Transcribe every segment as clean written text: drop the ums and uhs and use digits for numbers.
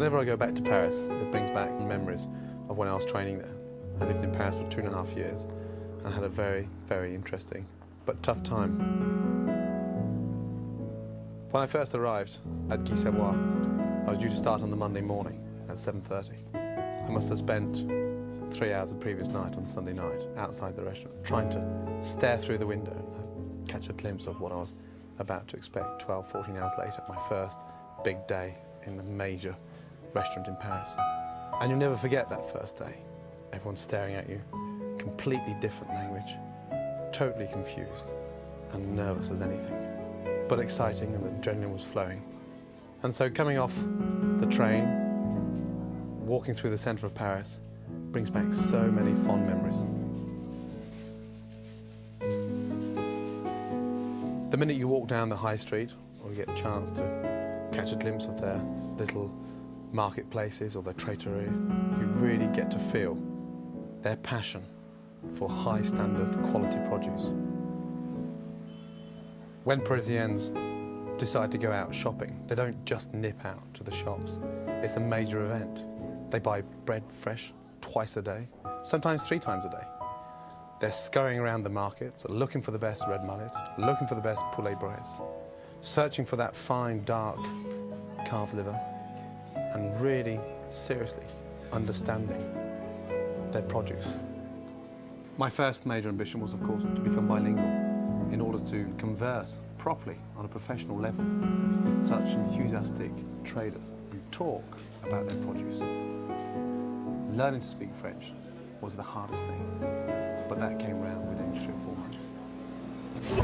Whenever I go back to Paris, it brings back memories of when I was training there. I lived in Paris for 2.5 years and had a very, very interesting but tough time. When I first arrived at Guy Savoy, I was due to start on the Monday morning at 7:30. I must have spent 3 hours the previous night on Sunday night outside the restaurant, trying to stare through the window and catch a glimpse of what I was about to expect 12, 14 hours later, my first big day in the major restaurant in Paris. And you'll never forget that first day. Everyone's staring at you, completely different language, totally confused and nervous as anything, but exciting, and the adrenaline was flowing. And so coming off the train, walking through the centre of Paris, brings back so many fond memories. The minute you walk down the high street, or you get a chance to catch a glimpse of their little marketplaces or their trattoria, you really get to feel their passion for high standard quality produce. When Parisians decide to go out shopping, they don't just nip out to the shops. It's a major event. They buy bread fresh twice a day, sometimes 3 times a day. They're scurrying around the markets, looking for the best red mullet, looking for the best poulet braise, searching for that fine, dark calf liver, and really, seriously, understanding their produce. My first major ambition was, of course, to become bilingual in order to converse properly on a professional level with such enthusiastic traders and talk about their produce. Learning to speak French was the hardest thing, but that came round within 3 or 4 months.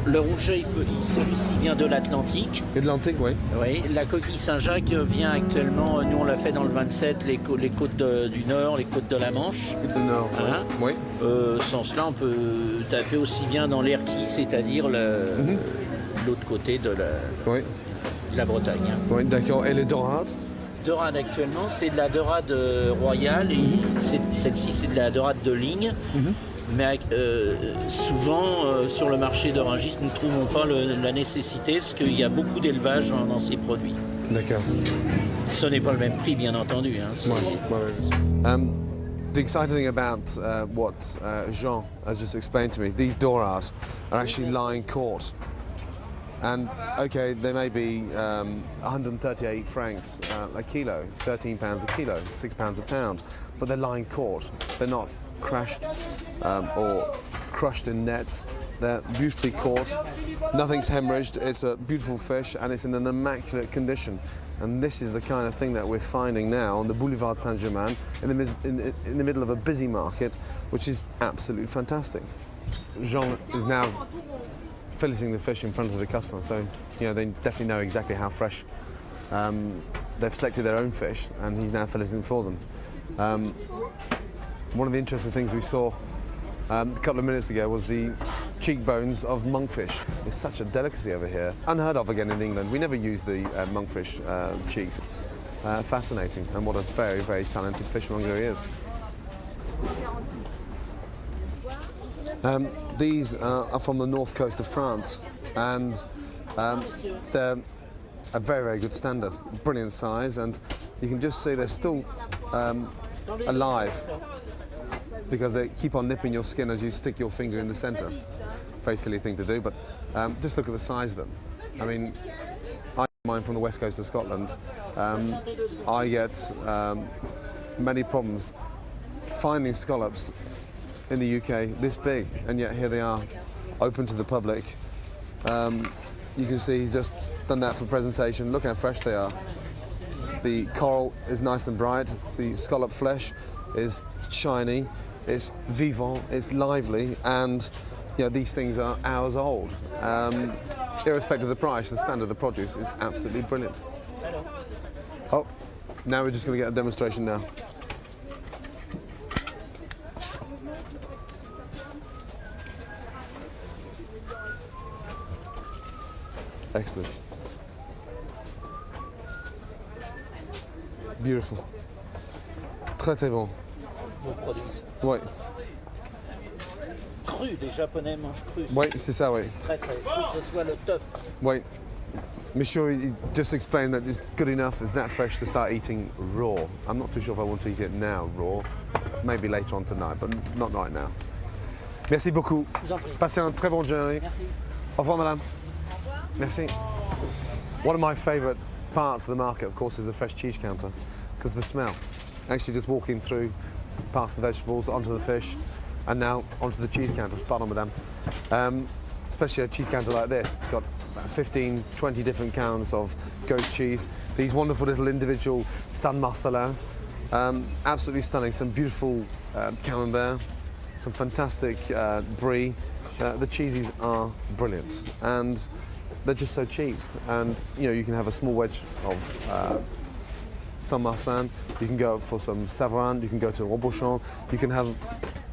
Le rouget, celui-ci vient de l'Atlantique. Et de l'Atlantique, oui. Oui, la coquille Saint-Jacques vient actuellement, nous on l'a fait dans le 27, les côtes du Nord, les côtes de la Manche. Côtes du Nord, hein? Oui. Sans cela, on peut taper aussi bien dans l'Erquy, c'est-à-dire l'autre côté de la Bretagne. Hein. Oui, d'accord. Et les dorades? Dorade actuellement, c'est de la dorade royale, et celle-ci c'est de la dorade de ligne. Mais souvent, sur le marché d'orangiste, nous ne trouvons pas la nécessité, parce qu'il y a beaucoup d'élevage dans ces produits. D'accord. Ce n'est pas le même prix, bien entendu. Hein, the exciting thing about what Jean has just explained to me, these dorades are actually lying caught. And, okay, they may be 138 francs a kilo, 13 pounds a kilo, 6 pounds a pound, but they're lying caught. They're not crashed or crushed in nets. They're beautifully caught. Nothing's hemorrhaged. It's a beautiful fish and it's in an immaculate condition. And this is the kind of thing that we're finding now on the Boulevard Saint-Germain in the middle of a busy market, which is absolutely fantastic. Jean is now filleting the fish in front of the customer, so you know they definitely know exactly how fresh. They've selected their own fish and he's now filleting for them. One of the interesting things we saw a couple of minutes ago was the cheekbones of monkfish. It's such a delicacy over here, unheard of again in England. We never use the monkfish cheeks. Fascinating, and what a very, very talented fishmonger he is. These are from the north coast of France, and they're a very, very good standard, brilliant size, and you can just see they're still alive, because they keep on nipping your skin as you stick your finger in the centre. Very silly thing to do, but just look at the size of them. I mean, I get mine from the west coast of Scotland. I get many problems finding scallops in the UK this big, and yet here they are, open to the public. You can see he's just done that for presentation. Look how fresh they are. The coral is nice and bright. The scallop flesh is shiny. It's vivant, it's lively, and you know, these things are hours old. Irrespective of the price, the standard of the produce is absolutely brilliant. Oh, now we're just going to get a demonstration now. Excellent. Beautiful. Très très bon. Oui. Cru, les Japonais mangent cru. Oui, c'est ça, oui. Très très cru, que ce soit le top. Oui. Monsieur, you just explained that it's good enough, it's that fresh to start eating raw. I'm not too sure if I want to eat it now, raw. Maybe later on tonight, but not right now. Merci beaucoup. Passez un très bon journée. Merci. Au revoir, madame. Merci. One of my favourite parts of the market, of course, is the fresh cheese counter, because of the smell. Actually, just walking through, past the vegetables, onto the fish, and now onto the cheese counter. Pardon, madame. Especially a cheese counter like this, got about 15, 20 different kinds of goat cheese. These wonderful little individual San Marcelin, absolutely stunning. Some beautiful camembert, some fantastic brie. The cheeses are brilliant, and they're just so cheap. And you know, you can have a small wedge of San Marcelin. You can go for some Savoy. You can go to Robuchon. You can have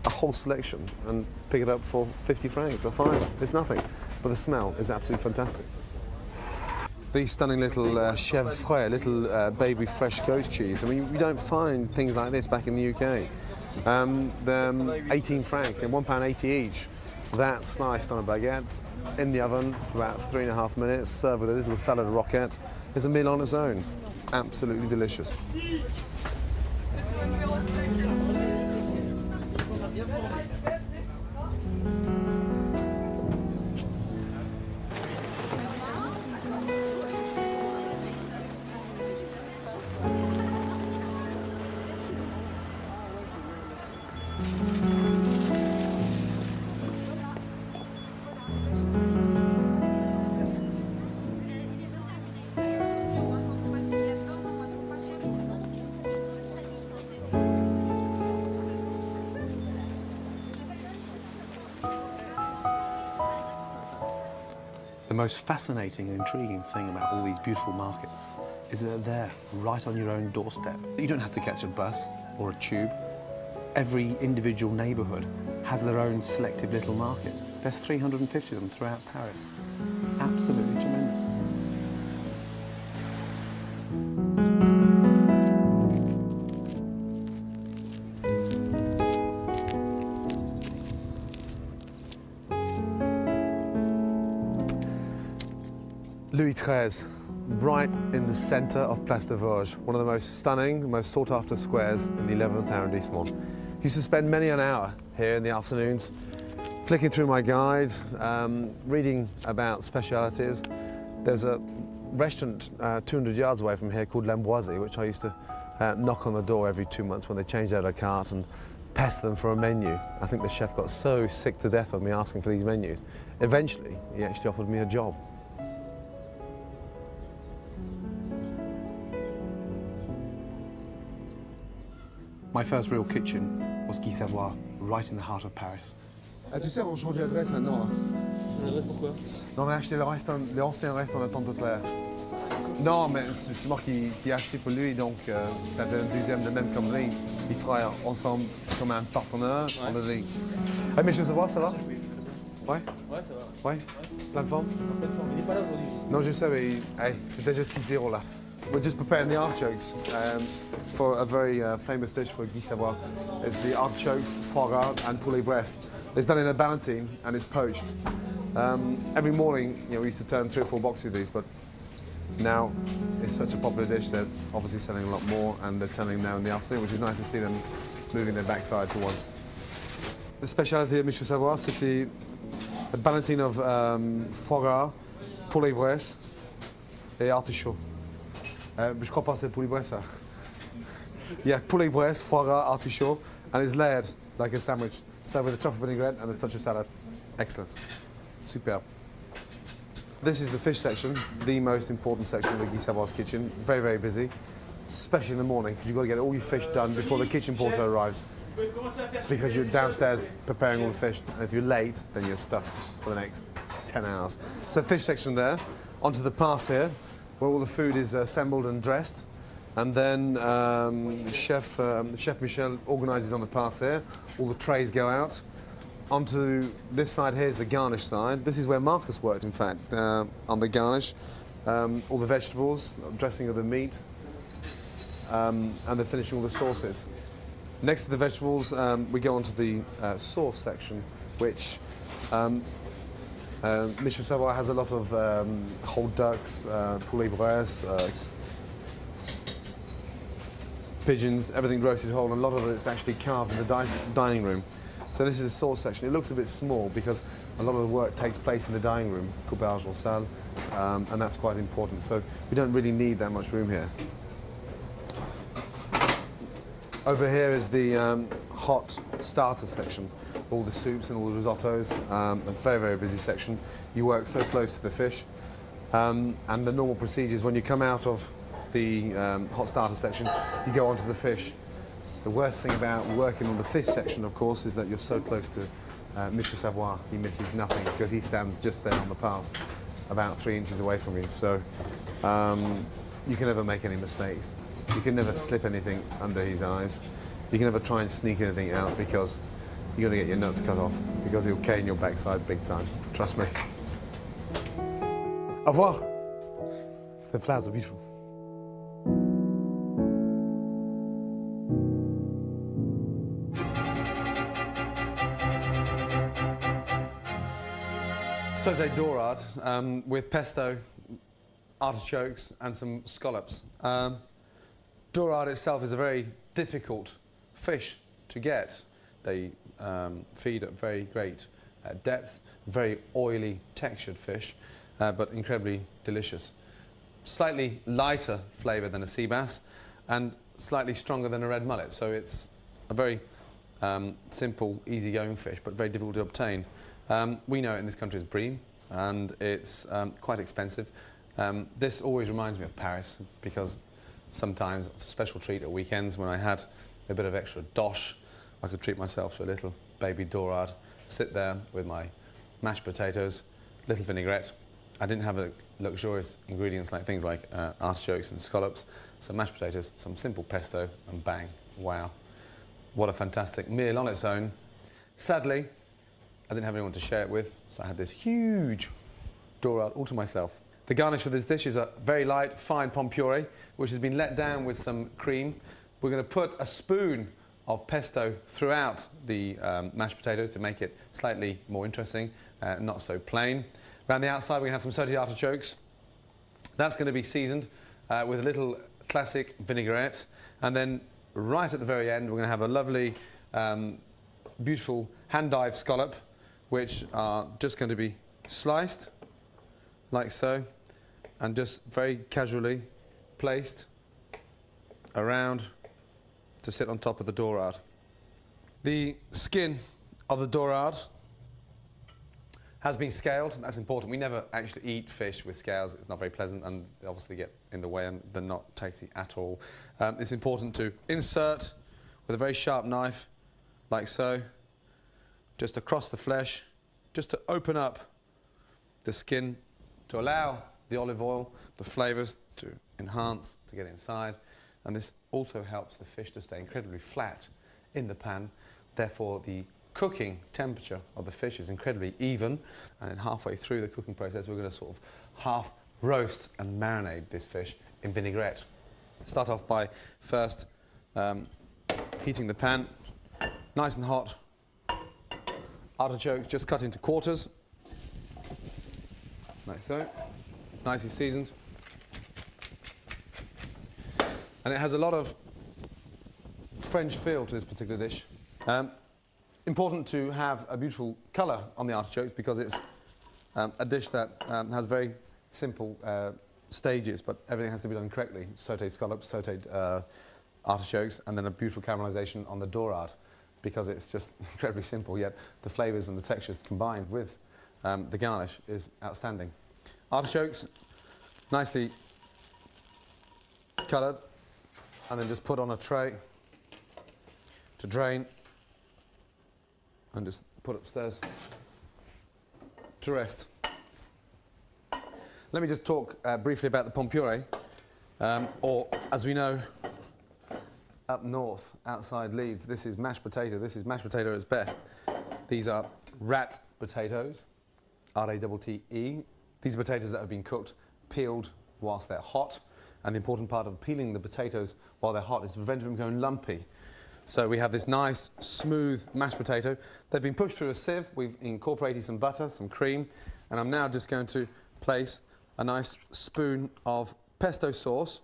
a whole selection and pick it up for 50 francs. They're fine. It's nothing, but the smell is absolutely fantastic. These stunning little chèvre frais, little baby fresh goat cheese. I mean, you don't find things like this back in the UK. They're 18 francs and £1.80 each. That sliced on a baguette in the oven for about 3.5 minutes, served with a little salad roquette, is a meal on its own. Absolutely delicious. The most fascinating and intriguing thing about all these beautiful markets is that they're there, right on your own doorstep. You don't have to catch a bus or a tube. Every individual neighbourhood has their own selective little market. There's 350 of them throughout Paris. Absolutely tremendous. Louis XIII, right in the centre of Place de Vosges, one of the most stunning, most sought-after squares in the 11th arrondissement. Used to spend many an hour here in the afternoons, flicking through my guide, reading about specialities. There's a restaurant 200 yards away from here called L'Ambroisie, which I used to knock on the door every 2 months when they changed out a carte and pester them for a menu. I think the chef got so sick to death of me asking for these menus. Eventually, he actually offered me a job. My first real kitchen was Guy Savoy, right in the heart of Paris. Tu sais, on change d'adresse maintenant. L'adresse pourquoi? Non, on a acheté l'ancien restaurant de Tante Claire. Non, mais c'est moi qui ai acheté pour lui, donc c'était un deuxième de même comme lui. Ils travaillent ensemble comme un partenaire. Ouais. On a dit. Hey, monsieur Savoy, ça va? Ouais? Ouais, ça va. Ouais? Plein de forme? Pleine forme. Il n'est pas là aujourd'hui. Non, je sais, mais hey, c'est déjà 6-0 là. We're just preparing the artichokes for a very famous dish for Guy Savoy. It's the artichokes, foie gras and poulet bresse. It's done in a ballantine and it's poached. Every morning, you know, we used to turn 3 or 4 boxes of these, but now it's such a popular dish, they're obviously selling a lot more, and they're turning now in the afternoon, which is nice to see them moving their backside for once. The speciality of Monsieur Savoy, c'était a ballantine of foie gras, poulet bresse et artichaut. Je crois pas c'est poulet bresse, ça. Yeah, poulet bresse, foie gras, artichaut, and it's layered like a sandwich, served with a truffle vinaigrette and a touch of salad. Excellent. Superb. This is the fish section, the most important section of the Guy Savoy's kitchen. Very, very busy, especially in the morning, because you've got to get all your fish done before the kitchen porter arrives. Because you're downstairs preparing all the fish, and if you're late, then you're stuffed for the next 10 hours. So fish section there, onto the pass here, where all the food is assembled and dressed. And then Chef Michel organises on the pass here. All the trays go out. Onto this side here is the garnish side. This is where Marcus worked, in fact, on the garnish. All the vegetables, dressing of the meat, and then finishing all the sauces. Next to the vegetables, we go on to the sauce section, which Michel Savoy has a lot of whole ducks, poulet bresse, pigeons, everything roasted whole, and a lot of it's actually carved in the dining room. So this is a sauce section. It looks a bit small because a lot of the work takes place in the dining room, coupage en salle, and that's quite important. So we don't really need that much room here. Over here is the hot starter section, all the soups and all the risottos, a very, very busy section. You work so close to the fish, and the normal procedures when you come out of the hot starter section, you go onto the fish. The worst thing about working on the fish section, of course, is that you're so close to Michel Savoy. He misses nothing because he stands just there on the pass, about 3 inches away from you. So you can never make any mistakes. You can never slip anything under his eyes. You can never try and sneak anything out because you're going to get your nuts cut off because he'll cane your backside big time. Trust me. Au revoir. The flowers are beautiful. Sauté dorade with pesto, artichokes and some scallops. Dorade itself is a very difficult fish to get. They feed at very great depth, very oily textured fish, but incredibly delicious. Slightly lighter flavour than a sea bass and slightly stronger than a red mullet, so it's a very simple, easygoing fish, but very difficult to obtain. We know it in this country as bream, and it's quite expensive. This always reminds me of Paris because sometimes a special treat at weekends when I had a bit of extra dosh, I could treat myself to a little baby dorade, sit there with my mashed potatoes, little vinaigrette. I didn't have luxurious ingredients like things like artichokes and scallops, some mashed potatoes, some simple pesto, and bang, wow. What a fantastic meal on its own. Sadly, I didn't have anyone to share it with, so I had this huge dorade all to myself. The garnish of this dish is a very light, fine pomme puree, which has been let down with some cream. We're going to put a spoon of pesto throughout the mashed potatoes to make it slightly more interesting, not so plain. Around the outside, we're going to have some sautéed artichokes. That's going to be seasoned with a little classic vinaigrette. And then right at the very end, we're going to have a lovely, beautiful hand-dyed scallop, which are just going to be sliced like so, and just very casually placed around to sit on top of the dorade. The skin of the dorade has been scaled. That's important. We never actually eat fish with scales. It's not very pleasant, and they obviously get in the way, and they're not tasty at all. It's important to insert with a very sharp knife, like so, just across the flesh, just to open up the skin, to allow the olive oil, the flavours to enhance, to get inside. And this also helps the fish to stay incredibly flat in the pan. Therefore, the cooking temperature of the fish is incredibly even. And then halfway through the cooking process, we're going to sort of half roast and marinate this fish in vinaigrette. Start off by first heating the pan, nice and hot. Artichokes just cut into quarters, like so, nicely seasoned. And it has a lot of French feel to this particular dish. Important to have a beautiful colour on the artichokes because it's a dish that has very simple stages, but everything has to be done correctly. Sautéed scallops, sautéed artichokes, and then a beautiful caramelisation on the dorade, because it's just incredibly simple, yet the flavours and the textures combined with the garnish is outstanding. Artichokes, nicely coloured, and then just put on a tray to drain, and just put upstairs to rest. Let me just talk briefly about the pomme puree, or as we know, up north, outside Leeds, this is mashed potato. This is mashed potato at its best. These are rat potatoes, R-A-T-T-E. These are potatoes that have been cooked, peeled whilst they're hot. And the important part of peeling the potatoes while they're hot is to prevent them from going lumpy. So we have this nice, smooth mashed potato. They've been pushed through a sieve. We've incorporated some butter, some cream, And I'm now just going to place a nice spoon of pesto sauce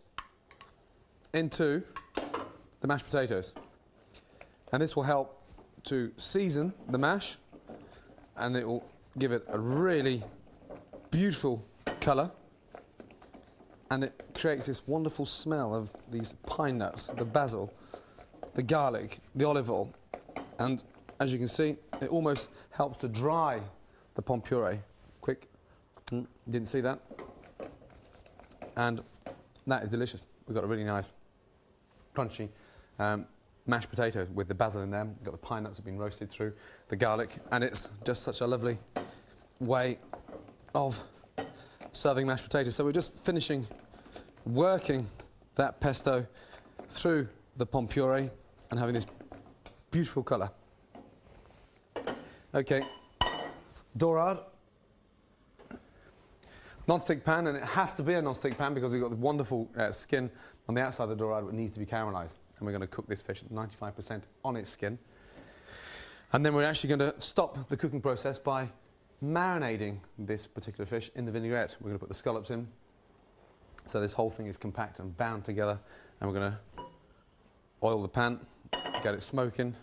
into the mashed potatoes. And this will help to season the mash, and it will give it a really beautiful colour, and it creates this wonderful smell of these pine nuts, the basil, the garlic, the olive oil, and as you can see, it almost helps to dry the pomme puree. Quick, didn't see that? And that is delicious. We've got a really nice, crunchy mashed potato with the basil in there. We've got the pine nuts have been roasted through, the garlic, and it's just such a lovely way of serving mashed potatoes. So we're just finishing working that pesto through the pomme puree and having this beautiful colour. Okay, Dorade. Non-stick pan, and it has to be a non-stick pan because we've got the wonderful skin on the outside of the Dorade that needs to be caramelised. And we're going to cook this fish at 95% on its skin. And then we're actually going to stop the cooking process by marinating this particular fish in the vinaigrette. We're going to put the scallops in, so this whole thing is compact and bound together. And we're going to oil the pan, get it smoking.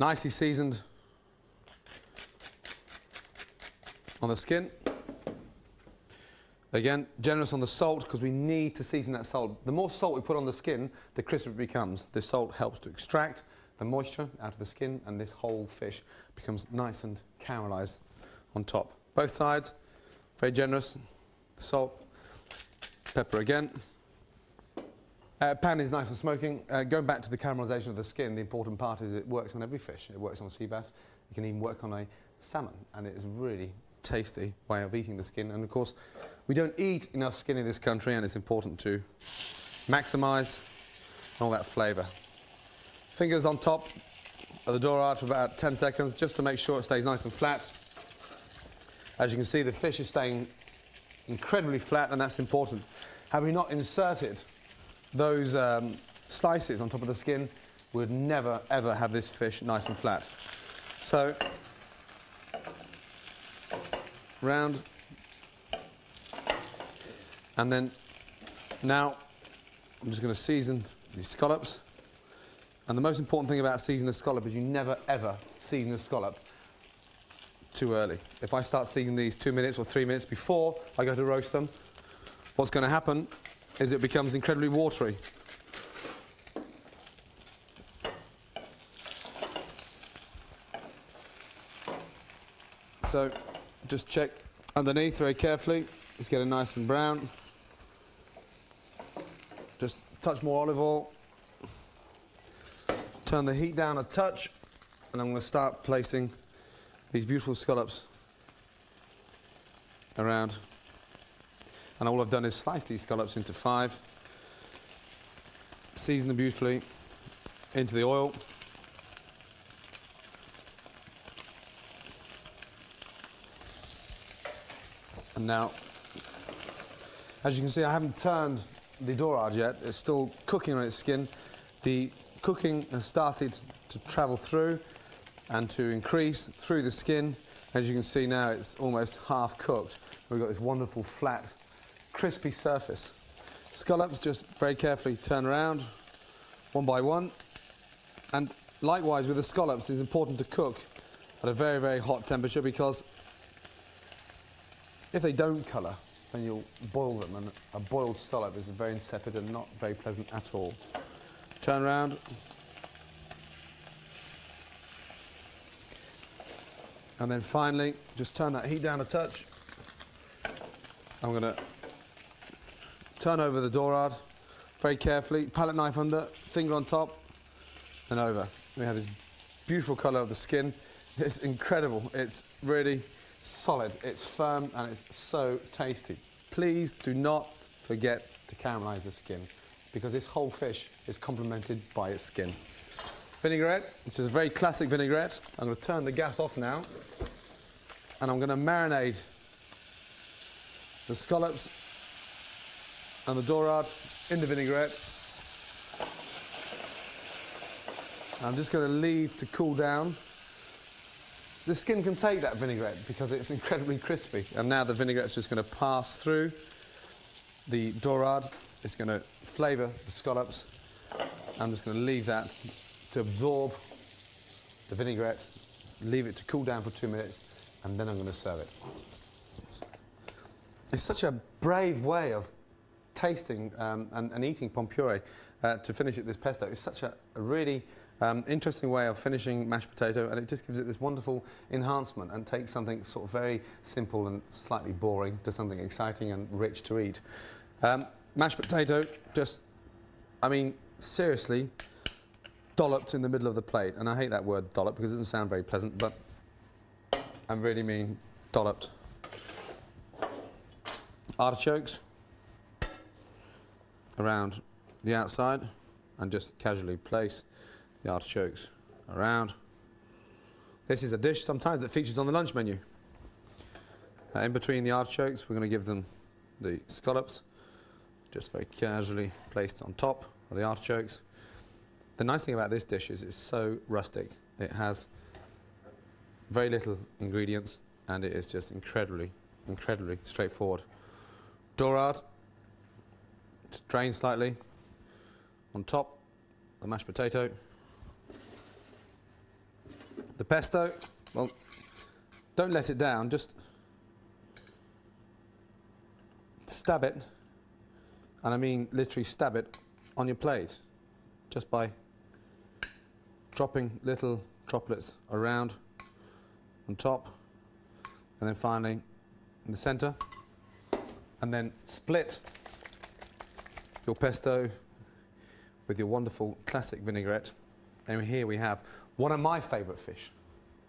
Nicely seasoned on the skin. Again, generous on the salt because we need to season that salt. The more salt we put on the skin, the crisper it becomes. This salt helps to extract the moisture out of the skin, and this whole fish becomes nice and caramelised on top. Both sides, very generous. Salt, pepper again. Pan is nice and smoking. Going back to the caramelisation of the skin, the important part is it works on every fish. It works on sea bass. It can even work on a salmon, and it is a really tasty way of eating the skin. And of course, we don't eat enough skin in this country, and it's important to maximise all that flavour. Fingers on top of the Dorade for about 10 seconds, just to make sure it stays nice and flat. As you can see, the fish is staying incredibly flat, and that's important. Had we not inserted those slices on top of the skin, we would never ever have this fish nice and flat. So, round, and then now I'm just going to season these scallops. And the most important thing about seasoning a scallop is you never ever season a scallop too early. If I start seasoning these 2 minutes or 3 minutes before I go to roast them, what's going to happen is it becomes incredibly watery. So just check underneath very carefully. It's getting nice and brown. Just touch more olive oil. Turn the heat down a touch, and I'm going to start placing these beautiful scallops around. And all I've done is slice these scallops into 5, season them beautifully into the oil. And now, as you can see, I haven't turned the Dorade yet. It's still cooking on its skin. The cooking has started to travel through and to increase through the skin. As you can see now, it's almost half cooked. We've got this wonderful flat, crispy surface. Scallops just very carefully turn around, one by one. And likewise with the scallops, it's important to cook at a very, very hot temperature, because if they don't colour, then you'll boil them, and a boiled scallop is very insipid and not very pleasant at all. Turn around. And then finally, just turn that heat down a touch. I'm going to turn over the Dorade very carefully, palette knife under, finger on top, and over. We have this beautiful colour of the skin. It's incredible. It's really solid, it's firm, and it's so tasty. Please do not forget to caramelise the skin, because this whole fish is complemented by its skin. Vinaigrette, this is a very classic vinaigrette. I'm going to turn the gas off now, and I'm going to marinate the scallops and the Dorade in the vinaigrette. I'm just going to leave to cool down the skin can take that vinaigrette because it's incredibly crispy. And now the vinaigrette's just going to pass through the Dorade. It's going to flavour the scallops. I'm just going to leave that to absorb the vinaigrette, leave it to cool down for 2 minutes, and then I'm going to serve it. It's such a brave way of tasting and eating pomme puree to finish it this pesto. It's such a really interesting way of finishing mashed potato, and it just gives it this wonderful enhancement and takes something sort of very simple and slightly boring to something exciting and rich to eat. Mashed potato, just, I mean, seriously, dolloped in the middle of the plate. And I hate that word dollop because it doesn't sound very pleasant, but I really mean dolloped. Artichokes around the outside, and just casually place the artichokes around. This is a dish sometimes that features on the lunch menu. In between the artichokes, we're going to give them the scallops, just very casually placed on top of the artichokes. The nice thing about this dish is it's so rustic. It has very little ingredients, and it is just incredibly straightforward. Dorade, just drain slightly on top, the mashed potato. The pesto, well, don't let it down, just stab it, and I mean literally stab it on your plate, just by dropping little droplets around on top, and then finally in the centre, and then split your pesto with your wonderful classic vinaigrette. And here we have one of my favourite fish,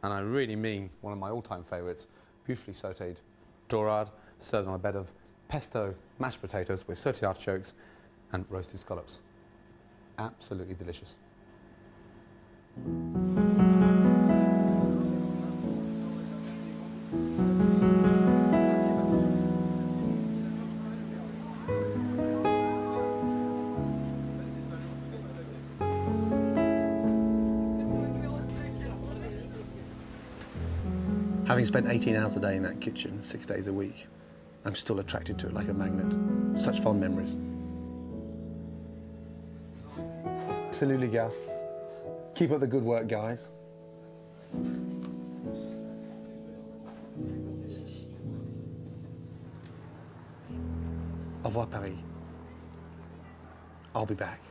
and I really mean one of my all-time favourites, beautifully sautéed Dorade, served on a bed of pesto mashed potatoes with sautéed artichokes and roasted scallops. Absolutely delicious. Having spent 18 hours a day in that kitchen, 6 days a week, I'm still attracted to it like a magnet. Such fond memories. Salut les gars. Keep up the good work, guys. Au revoir, Paris. I'll be back.